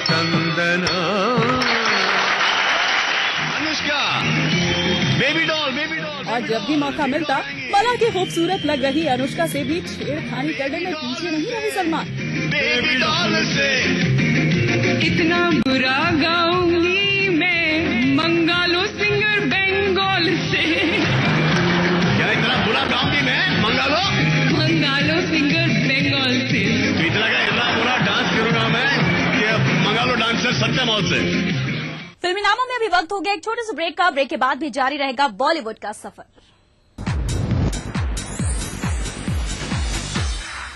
Chandana. Anushka, baby doll, baby doll. और जब भी मौका मिलता बला के खूबसूरत लग रही अनुष्का से भी छेड़खानी करने में पीछे नहीं रहे सलमान। बेबी डॉल से इतना बुरा गाऊंगी मैं, मंगालो सिंगर बंगाल से। क्या इतना बुरा गाऊंगी मैं? मंगालो सिंगर बंगाल से। तो इतना बुरा डांस करूंगा मैं कि मंगालो डांसर सत्यमौल से। फिल्मी नामों में अभी वक्त हो गया एक छोटे से ब्रेक का। ब्रेक के बाद भी जारी रहेगा बॉलीवुड का सफर।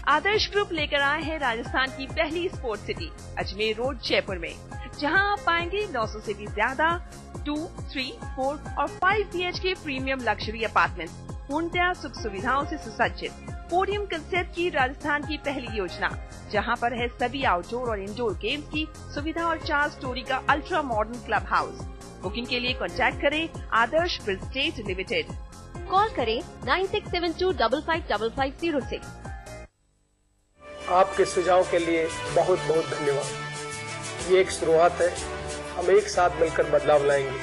आदर्श ग्रुप लेकर आए हैं राजस्थान की पहली sports city Ajmer road Jaipur में, जहां आप पाएंगे 900 से भी ज्यादा 2, 3, 4 और 5 BHK प्रीमियम लग्जरी अपार्टमेंट, पूर्णतया सुख सुविधाओं से सुसज्जित। पोडियम कंसेप्ट की राजस्थान की पहली योजना, जहां पर है सभी आउटडोर और इंडोर गेम्स की सुविधा और 4 स्टोरी का ultra modern club house. Booking के लिए कॉन्टैक्ट करें आदर्श रियल एस्टेट लिमिटेड। कॉल करें 9672555506। आपके सुझाव के लिए बहुत बहुत धन्यवाद। ये एक शुरुआत है, हम एक साथ मिलकर बदलाव लाएंगे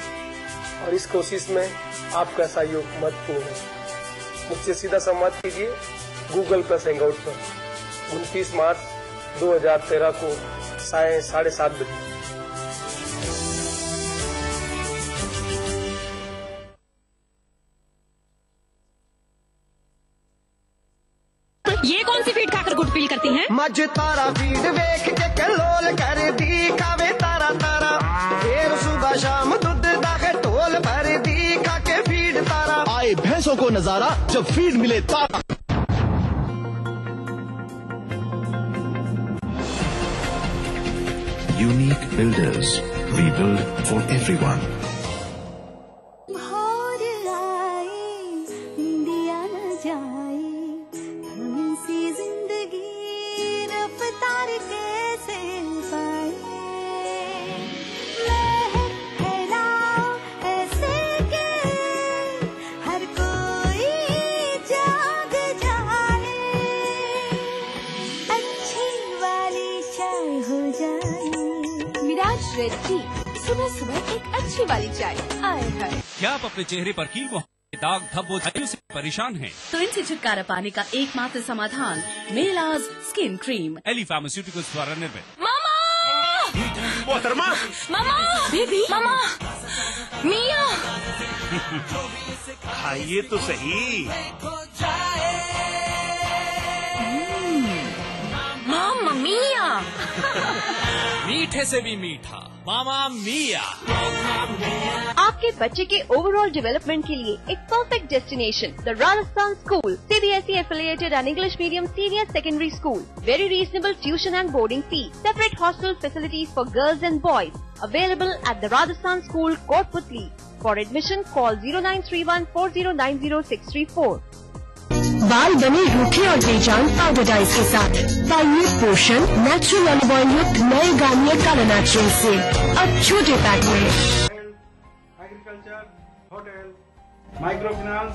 और इस कोशिश में आपका सहयोग महत्वपूर्ण है। मुझसे सीधा संवाद कीजिए Google+ हैंगआउट पर 29 मार्च 2013 को 7:30 बजे। ये कौन सी फीड खाकर गुड फील करती हैं? मज तारा फीड देख के कलोल कर दी खावे तारा तारा, फिर सुबह शाम दूध दागे टोल भर दी खा के फीड तारा। आए भैंसों को नजारा जब फीड मिले तारा। Unique Builders, we build for everyone. सुबह सुबह एक अच्छी वाली चाय। आए है। क्या आप अपने चेहरे पर कील को दाग धब्बों से परेशान हैं? तो इनसे छुटकारा पाने का एकमात्र समाधान मेलाज स्किन क्रीम, एली फार्मास्यूटिकल्स द्वारा निर्मित। मामा, मोहतरमा, मामा, बेबी, मामा, मिया, खाइए तो सही। मामा मिया। मीठे से भी मीठा मामा मिया। आपके बच्चे के ओवरऑल डेवलपमेंट के लिए एक perfect destination, the Rajasthan school, CBSE affiliated and English medium senior secondary school. Very reasonable tuition and boarding fee. Separate hostel facilities for girls and boys. Available at the Rajasthan School, Kotputli. For admission, call 0931409064. बाल बने रूखे और बेजान powder dies के साथ पाइए पोषण natural olive oil युक्त नए गार्नियर कलर नेचुरल से अब छोटे पैक में। Agriculture, hotel, micro finance,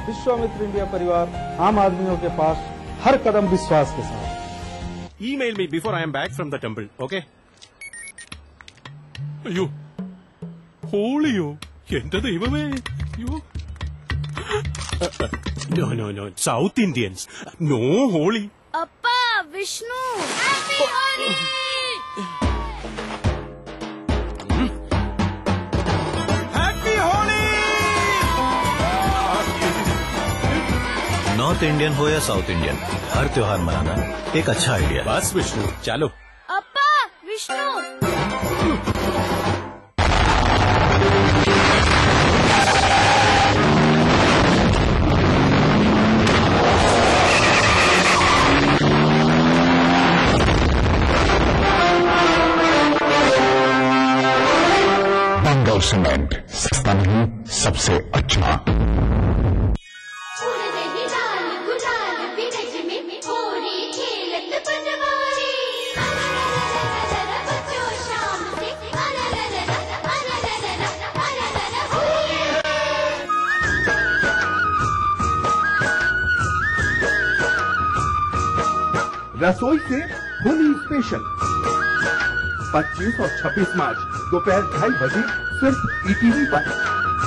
Vishwamitra India परिवार आम आदमियों के पास हर कदम विश्वास के साथ। Email me before I am back from the temple, okay? अयो होलियो ಎಂತ ದೈವವೇ ಅಯ್ಯೋ No, South Indians. No Holi. Appa, Vishnu. Happy Holi! Happy Holi! North Indian हो या साउथ इंडियन, हर त्योहार मनाना एक अच्छा आइडिया। बस विष्णु, चलो। अप्पा, विष्णु। सीमेंट सस्ता नहीं, सबसे अच्छा। रसोई से होली स्पेशल 25 और 26 मार्च दोपहर 2:30 बजे सिर्फ ईटीवी पर।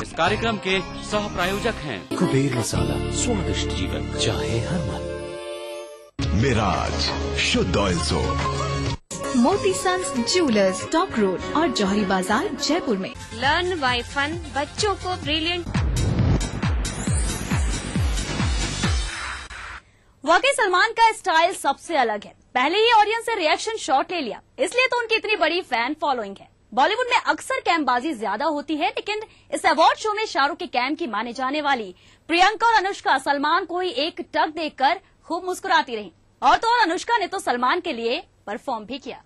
इस कार्यक्रम के सह प्रायोजक हैं कुबेर मसाला, स्वादिष्ट जीवन चाहे हर मन। मिराज शुद्ध ऑयल सोप। मोती सन्स ज्वेलर्स, टॉप रोड और जौहरी बाजार, जयपुर में। लर्न बाय फन, बच्चों को ब्रिलियंट। वाकई सलमान का स्टाइल सबसे अलग है। पहले ही ऑडियंस से रिएक्शन शॉट ले लिया, इसलिए तो उनकी इतनी बड़ी फैन फॉलोइंग है। बॉलीवुड में अक्सर कैमबाजी ज्यादा होती है, लेकिन इस अवार्ड शो में शाहरुख के कैम की माने जाने वाली प्रियंका और अनुष्का सलमान को ही एक टक देखकर खूब मुस्कुराती रही। और तो और अनुष्का ने तो सलमान के लिए परफॉर्म भी किया।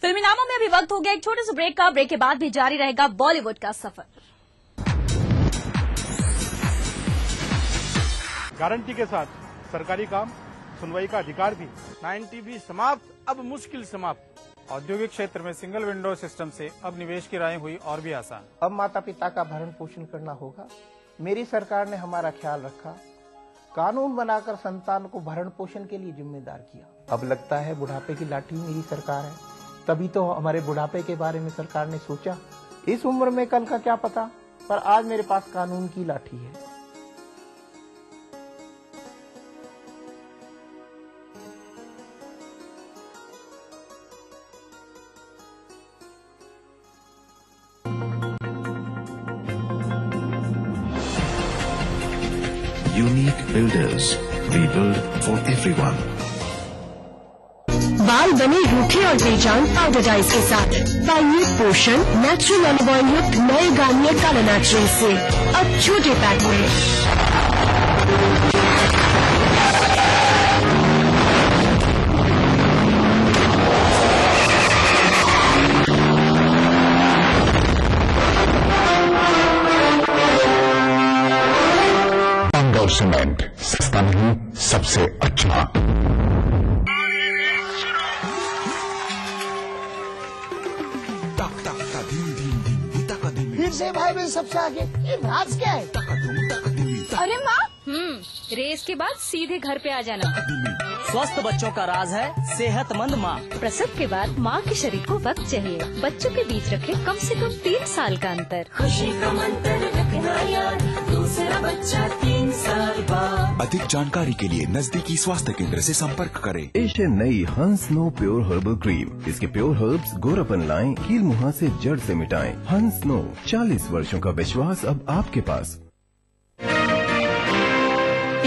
फिल्मी नामों में अभी वक्त हो गया एक छोटे से ब्रेक का। ब्रेक के बाद भी जारी रहेगा बॉलीवुड का सफर। गारंटी के साथ सरकारी काम, सुनवाई का अधिकार भी। 90 भी समाप्त, अब मुश्किल समाप्त। औद्योगिक क्षेत्र में सिंगल विंडो सिस्टम से अब निवेश की राहें हुई और भी आसान। अब माता पिता का भरण पोषण करना होगा। मेरी सरकार ने हमारा ख्याल रखा, कानून बनाकर संतान को भरण पोषण के लिए जिम्मेदार किया। अब लगता है बुढ़ापे की लाठी मेरी सरकार है, तभी तो हमारे बुढ़ापे के बारे में सरकार ने सोचा। इस उम्र में कल का क्या पता, पर आज मेरे पास कानून की लाठी है। Unique Builders. We build for everyone. बाल बने रूखे और बेजान पाउडर डाइज के साथ पाइए पोषण नेचुरल ऑलिव ऑयल युक्त नए गार्नियर कलर नेचुरल से अब छोटे पैक में। पंगल सीमेंट, सस्ता नहीं, सबसे अच्छा। फिर से भाई बहन सबसे आगे, ये राज क्या है? अरे माँ, रेस के बाद सीधे घर पे आ जाना। स्वस्थ बच्चों का राज है सेहतमंद माँ। प्रसव के बाद माँ के शरीर को वक्त चाहिए। बच्चों के बीच रखे कम से कम 3 साल का अंतर। खुशी का मंत्र रखना याद, दूसरा बच्चा 3 साल बाद। अधिक जानकारी के लिए नजदीकी स्वास्थ्य केंद्र से संपर्क करें। पेश है नई हंस नो प्योर हर्बल क्रीम। इसके प्योर हर्ब्स गोरापन लाएं, कील मुहां से जड़ से मिटाएं। हंस नो, 40 वर्षों का विश्वास अब आपके पास।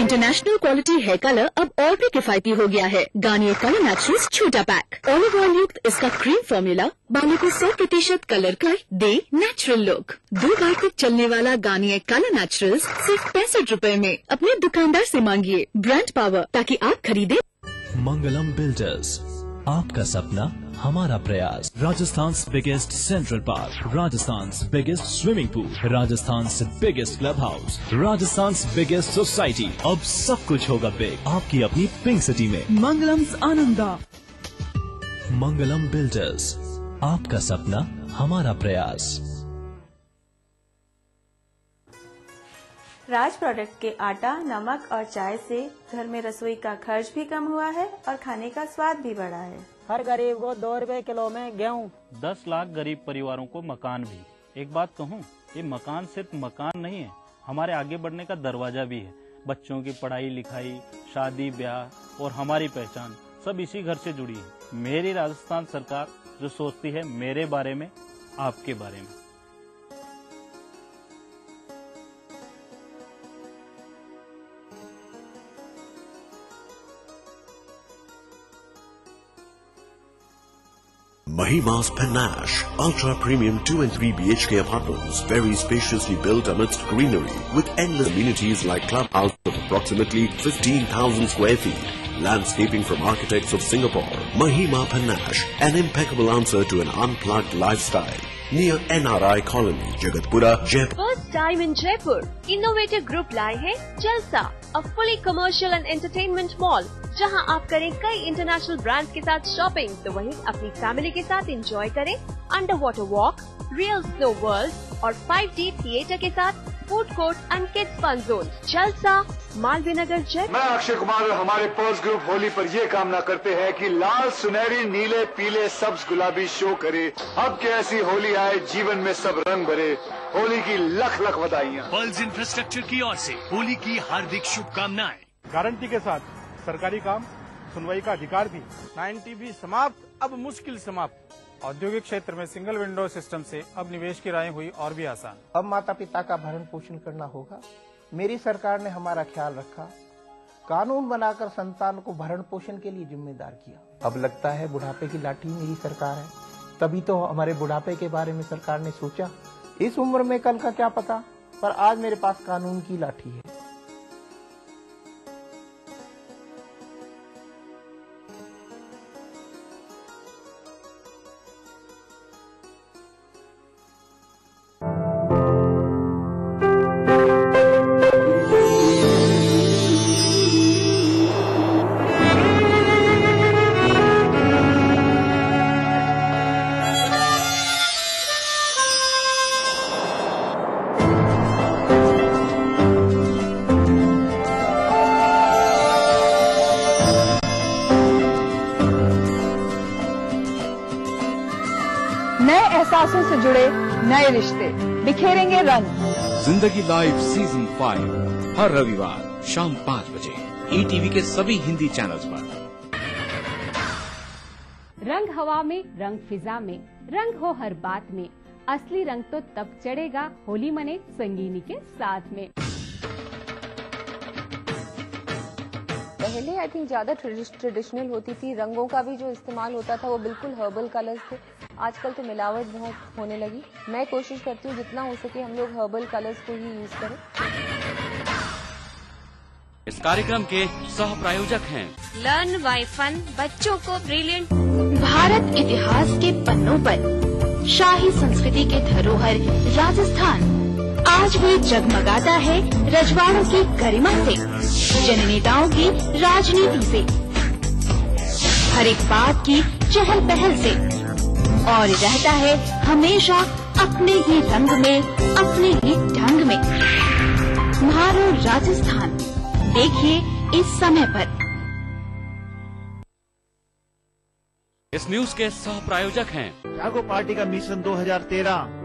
इंटरनेशनल क्वालिटी हेयर कलर अब और भी किफायती हो गया है। गार्नियर कलर नेचुरल्स छोटा पैक, ऑलिव ऑयल युक्त इसका क्रीम फॉर्मूला बालों को 100% कलर कर दे नेचुरल लुक। 2 बार तक चलने वाला गार्नियर कलर नेचुरल्स सिर्फ 65 रुपए में। अपने दुकानदार से मांगिए ब्रांड पावर ताकि आप खरीदे। मंगलम बिल्डर्स, आपका सपना हमारा प्रयास। Rajasthan biggest central park, Rajasthan biggest swimming pool, Rajasthan biggest club house, Rajasthan biggest society. अब सब कुछ होगा बिग आपकी अपनी पिंक सिटी में। मंगलम आनंदा। मंगलम बिल्डर्स, आपका सपना हमारा प्रयास। राज प्रोडक्ट के आटा, नमक और चाय से घर में रसोई का खर्च भी कम हुआ है और खाने का स्वाद भी बढ़ा है। हर गरीब को 2 रुपए किलो में गेहूँ। 10 लाख गरीब परिवारों को मकान भी। एक बात कहूँ, ये मकान सिर्फ मकान नहीं है, हमारे आगे बढ़ने का दरवाजा भी है। बच्चों की पढ़ाई लिखाई, शादी ब्याह और हमारी पहचान सब इसी घर से जुड़ी है। मेरी राजस्थान सरकार जो सोचती है मेरे बारे में, आपके बारे में। Mahima's Panache, ultra premium 2 and 3 BHK apartments, very spaciously built amidst greenery, with endless amenities like clubhouse of approximately 15,000 square feet. Landscaping from architects of Singapore. Mahima Panache, an impeccable answer to an unplugged lifestyle. Near NRI Colony, Jagatpura, Jaipur. First time in Jaipur, innovative group लाए हैं जलसा, a fully commercial and entertainment mall, जहां आप करें कई international brands के साथ shopping, तो वहीं अपनी फैमिली के साथ एंजॉय करें under water walk, real snow world और 5D थिएटर के साथ food court and kids fun zone. Jalsa, Malviya नगर, जयपुर। मैं अक्षय कुमार और हमारे पर्स ग्रुप होली पर ये कामना करते हैं कि लाल, सुनहरी, नीले, पीले, सब्ज, गुलाबी शो करे। अब की ऐसी होली आए, जीवन में सब रंग भरे। होली की लख लख बधाइयाँ। पर्ल्स इंफ्रास्ट्रक्चर की ओर से होली की हार्दिक शुभकामनाएं। गारंटी के साथ सरकारी काम, सुनवाई का अधिकार भी। 90 भी समाप्त, अब मुश्किल समाप्त। औद्योगिक क्षेत्र में सिंगल विंडो सिस्टम से अब निवेश की राहें हुई और भी आसान। अब माता पिता का भरण पोषण करना होगा। मेरी सरकार ने हमारा ख्याल रखा, कानून बनाकर संतान को भरण पोषण के लिए जिम्मेदार किया। अब लगता है बुढ़ापे की लाठी मेरी सरकार है, तभी तो हमारे बुढ़ापे के बारे में सरकार ने सोचा। इस उम्र में कल का क्या पता, पर आज मेरे पास कानून की लाठी है। नए एहसासों से जुड़े नए रिश्ते, बिखेरेंगे रंग। जिंदगी लाइव सीजन 5 हर रविवार शाम 5 बजे ETV के सभी हिंदी चैनल्स पर। रंग हवा में, रंग फिजा में, रंग हो हर बात में। असली रंग तो तब चढ़ेगा होली मने संगीनी के साथ में। पहले आई थिंक ज्यादा ट्रेडिशनल होती थी, रंगों का भी जो इस्तेमाल होता था वो बिल्कुल हर्बल कलर्स थे। आजकल तो मिलावट बहुत होने लगी। मैं कोशिश करती हूँ जितना हो सके हम लोग हर्बल कलर्स को ही यूज करें। इस कार्यक्रम के सह प्रायोजक हैं लर्न बाय फन, बच्चों को ब्रिलियंट। भारत इतिहास के पन्नों पर शाही संस्कृति के धरोहर राजस्थान आज भी जगमगाता है रजवाड़ों की गरिमा से, जननेताओं की राजनीति से, हर एक बात की चहल पहल से, और रहता है हमेशा अपने ही रंग में, अपने ही ढंग में। म्हारो राजस्थान देखिए इस समय पर। इस न्यूज के सह प्रायोजक हैं जागो पार्टी का मिशन 2013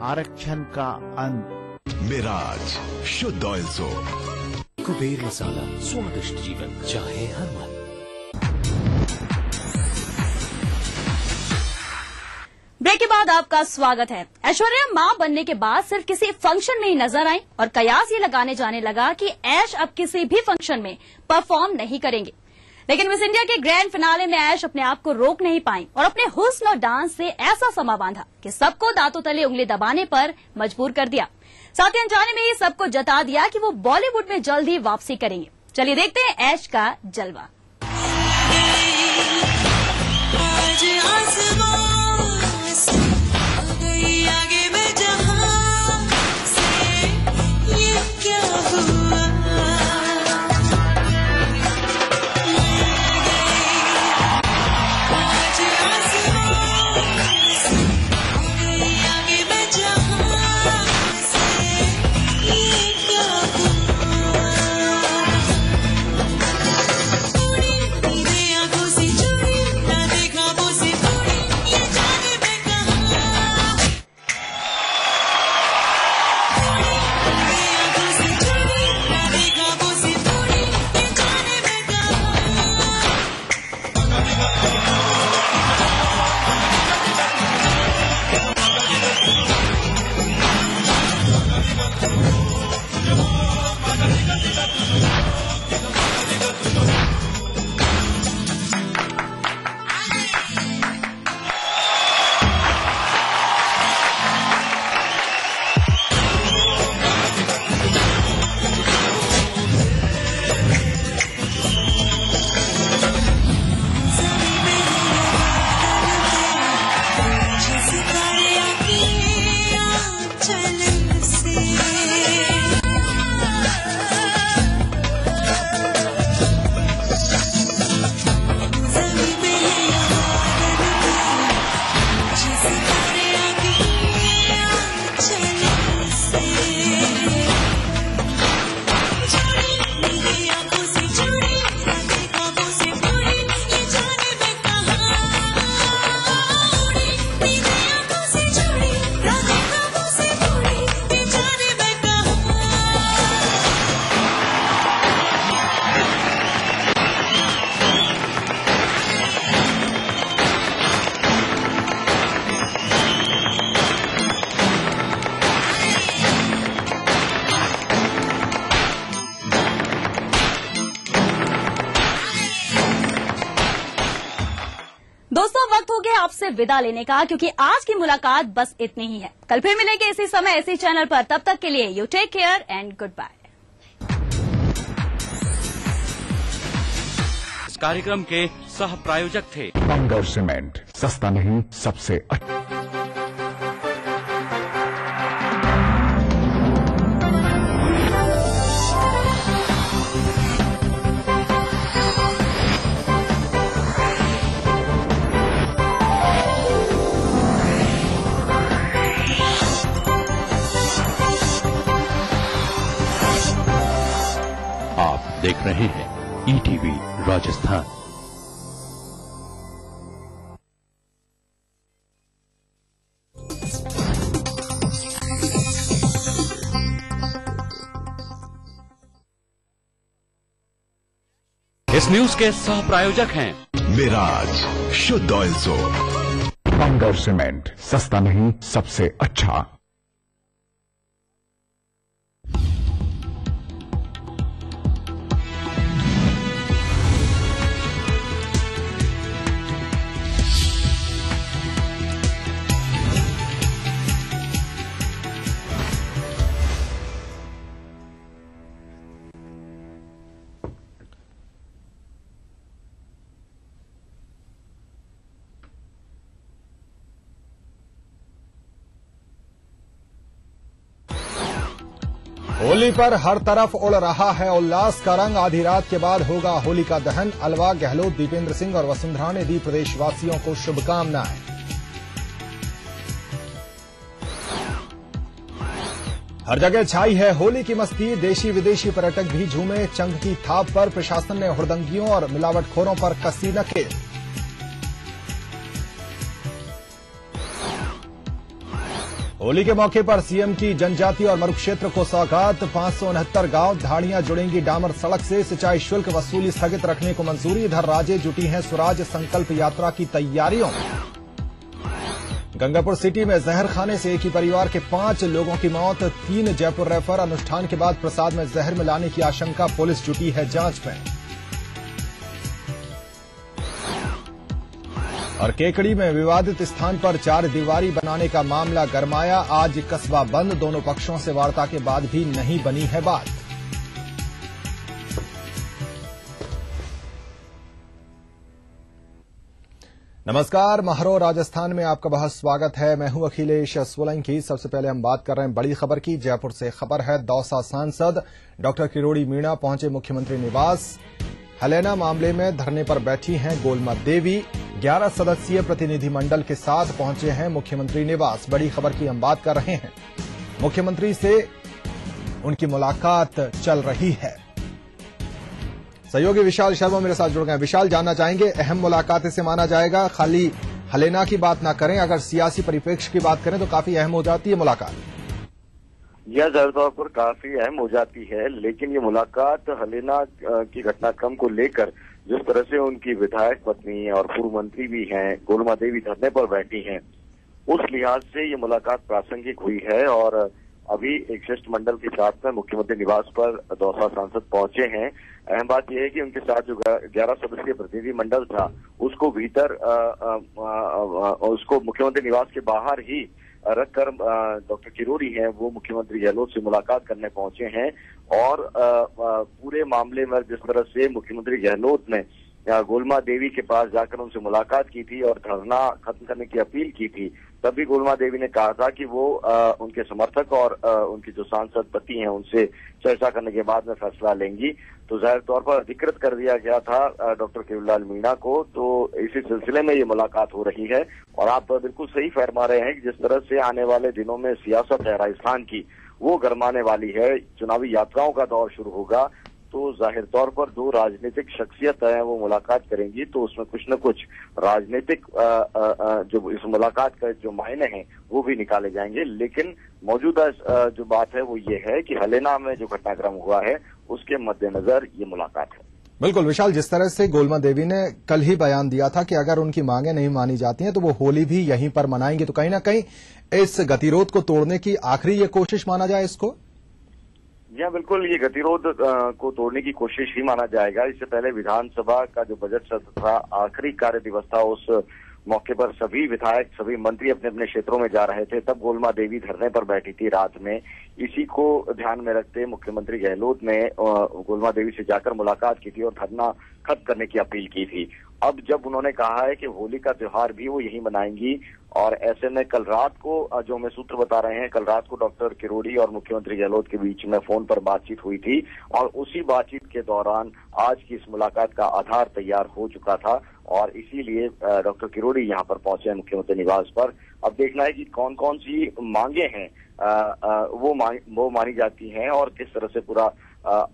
आरक्षण का अंत। मिराज शुद्ध ऑयल सोप। कुबेर मसाला, स्वादिष्ट जीवन चाहे हर मन। ब्रेक के बाद आपका स्वागत है। ऐश्वर्या मां बनने के बाद सिर्फ किसी फंक्शन में ही नजर आई और कयास ये लगाने जाने लगा कि ऐश अब किसी भी फंक्शन में परफॉर्म नहीं करेंगे। लेकिन मिस इंडिया के ग्रैंड फिनाले में ऐश अपने आप को रोक नहीं पाई और अपने हुस्न और डांस से ऐसा समा बांधा कि सबको दांतों तले उंगली दबाने पर मजबूर कर दिया। साथ ही अनजाने में ही सबको जता दिया कि वो बॉलीवुड में जल्द ही वापसी करेंगे। चलिए देखते हैं ऐश का जलवा। दोस्तों वक्त हो गया आपसे विदा लेने का, क्योंकि आज की मुलाकात बस इतनी ही है। कल फिर मिलेंगे इसी समय इसी चैनल पर। तब तक के लिए you take care and goodbye. इस कार्यक्रम के सह प्रायोजक थे बंगर सीमेंट, सस्ता नहीं सबसे अच्छा। देख रहे हैं ETV राजस्थान। इस न्यूज के सह प्रायोजक हैं मिराज शुद्ध ऑयल सोप। बंगर सीमेंट, सस्ता नहीं सबसे अच्छा। होली पर हर तरफ उड़ रहा है उल्लास का रंग। आधी रात के बाद होगा होली का दहन। अलवा, गहलोत, दीपेंद्र सिंह और वसुंधरा ने दी प्रदेशवासियों को शुभकामनाएं। हर जगह छाई है होली की मस्ती। देशी विदेशी पर्यटक भी झूमे। चंग की थाप पर प्रशासन ने हुड़दंगियों और मिलावटखोरों पर कसी नकेल। होली के मौके पर सीएम की जनजाति और मरुक्षेत्र को सौगात। 569 गांव धाड़ियां जुड़ेंगी डामर सड़क से। सिंचाई शुल्क वसूली स्थगित रखने को मंजूरी। इधर राज्य जुटी हैं स्वराज संकल्प यात्रा की तैयारियों में। गंगापुर सिटी में जहर खाने से एक ही परिवार के 5 लोगों की मौत। 3 जयपुर रेफर। अनुष्ठान के बाद प्रसाद में जहर मिलाने की आशंका। पुलिस जुटी है जांच में। और केकड़ी में विवादित स्थान पर 4 दीवारी बनाने का मामला गरमाया। आज कस्बा बंद। दोनों पक्षों से वार्ता के बाद भी नहीं बनी है बात। नमस्कार, महरो राजस्थान में आपका बहुत स्वागत है। मैं हूं अखिलेश सोलंकी। सबसे पहले हम बात कर रहे हैं बड़ी खबर की। जयपुर से खबर है। दौसा सांसद डॉक्टर किरोड़ी मीणा पहुंचे मुख्यमंत्री निवास। हलैना मामले में धरने पर बैठी हैं गोलमा देवी। 11 सदस्यीय प्रतिनिधिमंडल के साथ पहुंचे हैं मुख्यमंत्री निवास। बड़ी खबर की हम बात कर रहे हैं। मुख्यमंत्री से उनकी मुलाकात चल रही है। सहयोगी विशाल शर्मा मेरे साथ जुड़ गए। विशाल, जानना चाहेंगे अहम मुलाकात इसे माना जाएगा? खाली हलैना की बात ना करें, अगर सियासी परिप्रेक्ष्य की बात करें तो काफी अहम हो जाती है मुलाकात। यह ज़ाहिर तौर पर काफी अहम हो जाती है, लेकिन ये मुलाकात हलैना की घटनाक्रम को लेकर जिस तरह से उनकी विधायक पत्नी और पूर्व मंत्री भी हैं गोलमा देवी धरने पर बैठी हैं, उस लिहाज से ये मुलाकात प्रासंगिक हुई है। और अभी एक शिष्टमंडल के साथ में मुख्यमंत्री निवास पर दौसा सांसद पहुंचे हैं। अहम बात यह है कि उनके साथ जो 11 सदस्यीय प्रतिनिधिमंडल था उसको भीतर उसको मुख्यमंत्री निवास के बाहर ही रखकर डॉक्टर किरोड़ी हैं वो मुख्यमंत्री गहलोत से मुलाकात करने पहुंचे हैं। और पूरे मामले में जिस तरह से मुख्यमंत्री गहलोत ने गोलमा देवी के पास जाकर उनसे मुलाकात की थी और धरना खत्म करने की अपील की थी, तब भी गोलमा देवी ने कहा था कि वो उनके समर्थक और उनके जो सांसद पति हैं उनसे चर्चा करने के बाद में फैसला लेंगी। तो जाहिर तौर पर अधिकृत कर दिया गया था डॉक्टर किरोड़ीलाल मीणा को। तो इसी सिलसिले में ये मुलाकात हो रही है। और आप बिल्कुल सही फरमा रहे हैं कि जिस तरह से आने वाले दिनों में सियासत है राजस्थान की वो गरमाने वाली है, चुनावी यात्राओं का दौर शुरू होगा, तो जाहिर तौर पर 2 राजनीतिक शख्सियत हैं वो मुलाकात करेंगी, तो उसमें कुछ न कुछ राजनीतिक जो इस मुलाकात का जो मायने हैं वो भी निकाले जाएंगे। लेकिन मौजूदा जो बात है वो ये है कि हलैना में जो घटनाक्रम हुआ है उसके मद्देनजर ये मुलाकात है। बिल्कुल विशाल, जिस तरह से गोलमा देवी ने कल ही बयान दिया था कि अगर उनकी मांगे नहीं मानी जाती हैं तो वो होली भी यहीं पर मनाएंगे, तो कहीं ना कहीं इस गतिरोध को तोड़ने की आखिरी ये कोशिश माना जाए इसको? जी बिल्कुल, ये गतिरोध को तोड़ने की कोशिश ही माना जाएगा। इससे पहले विधानसभा का जो बजट सत्र था, आखिरी कार्य दिवस था, उस मौके पर सभी विधायक सभी मंत्री अपने अपने क्षेत्रों में जा रहे थे, तब गोलमा देवी धरने पर बैठी थी रात में। इसी को ध्यान में रखते मुख्यमंत्री गहलोत ने गोलमा देवी से जाकर मुलाकात की थी और धरना खत्म करने की अपील की थी। अब जब उन्होंने कहा है कि होली का त्योहार भी वो यहीं मनाएंगी, और ऐसे में कल रात को जो हमें सूत्र बता रहे हैं, कल रात को डॉक्टर किरोड़ी और मुख्यमंत्री गहलोत के बीच में फोन पर बातचीत हुई थी और उसी बातचीत के दौरान आज की इस मुलाकात का आधार तैयार हो चुका था और इसीलिए डॉक्टर किरोड़ी यहाँ पर पहुंचे हैं मुख्यमंत्री निवास पर। अब देखना है कि कौन कौन सी मांगे हैं वो मानी जाती हैं और किस तरह से पूरा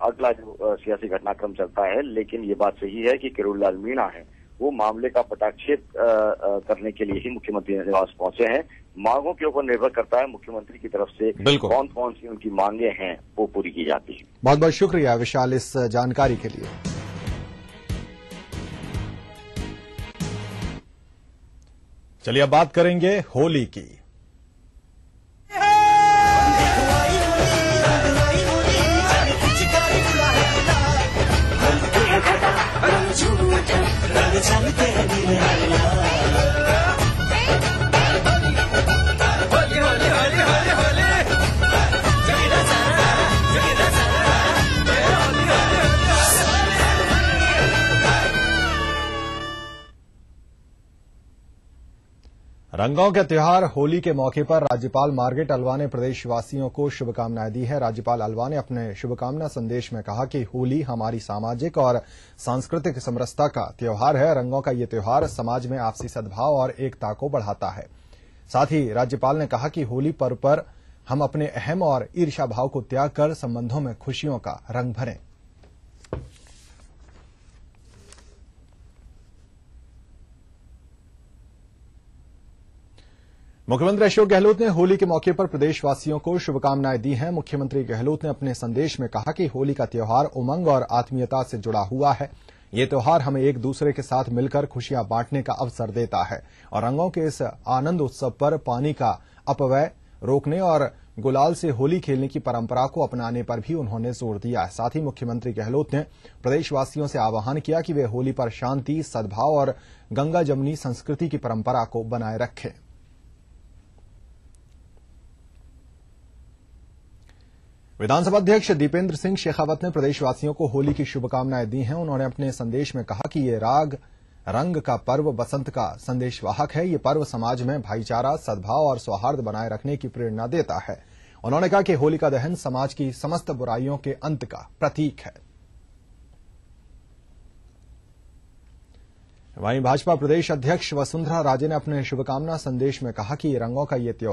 अगला जो सियासी घटनाक्रम चलता है। लेकिन ये बात सही है कि किरोड़ीलाल मीणा है वो मामले का पटाक्षेप करने के लिए ही मुख्यमंत्री निवास पहुंचे हैं। मांगों के ऊपर निर्भर करता है मुख्यमंत्री की तरफ से कौन कौन सी उनकी मांगे हैं वो पूरी की जाती है। बहुत बहुत शुक्रिया विशाल इस जानकारी के लिए। चलिए अब बात करेंगे होली की। रंगों के त्योहार होली के मौके पर राज्यपाल मार्गरेट अल्वा ने प्रदेशवासियों को शुभकामनाएं दी है। राज्यपाल अल्वा ने अपने शुभकामना संदेश में कहा कि होली हमारी सामाजिक और सांस्कृतिक समरसता का त्योहार है। रंगों का ये त्योहार समाज में आपसी सद्भाव और एकता को बढ़ाता है। साथ ही राज्यपाल ने कहा कि होली पर्व पर हम अपने अहम और ईर्ष्या भाव को त्याग कर संबंधों में खुशियों का रंग भरें। मुख्यमंत्री अशोक गहलोत ने होली के मौके पर प्रदेशवासियों को शुभकामनाएं दी हैं। मुख्यमंत्री गहलोत ने अपने संदेश में कहा कि होली का त्योहार उमंग और आत्मीयता से जुड़ा हुआ है। ये त्योहार हमें एक दूसरे के साथ मिलकर खुशियां बांटने का अवसर देता है और रंगों के इस आनंद उत्सव पर पानी का अपव्यय रोकने और गुलाल से होली खेलने की परंपरा को अपनाने पर भी उन्होंने जोर दिया है। साथ ही मुख्यमंत्री गहलोत ने प्रदेशवासियों से आह्वान किया कि वे होली पर शांति, सद्भाव और गंगा जमुनी संस्कृति की परंपरा को बनाए रखें। विधानसभा अध्यक्ष दीपेंद्र सिंह शेखावत ने प्रदेशवासियों को होली की शुभकामनाएं दी हैं। उन्होंने अपने संदेश में कहा कि ये रंग का पर्व बसंत का संदेशवाहक है। ये पर्व समाज में भाईचारा, सद्भाव और सौहार्द बनाए रखने की प्रेरणा देता है। उन्होंने कहा कि होलिका दहन समाज की समस्त बुराइयों के अंत का प्रतीक है। वहीं भाजपा प्रदेश अध्यक्ष वसुंधरा राजे ने अपने शुभकामना संदेश में कहा कि रंगों का ये त्योहार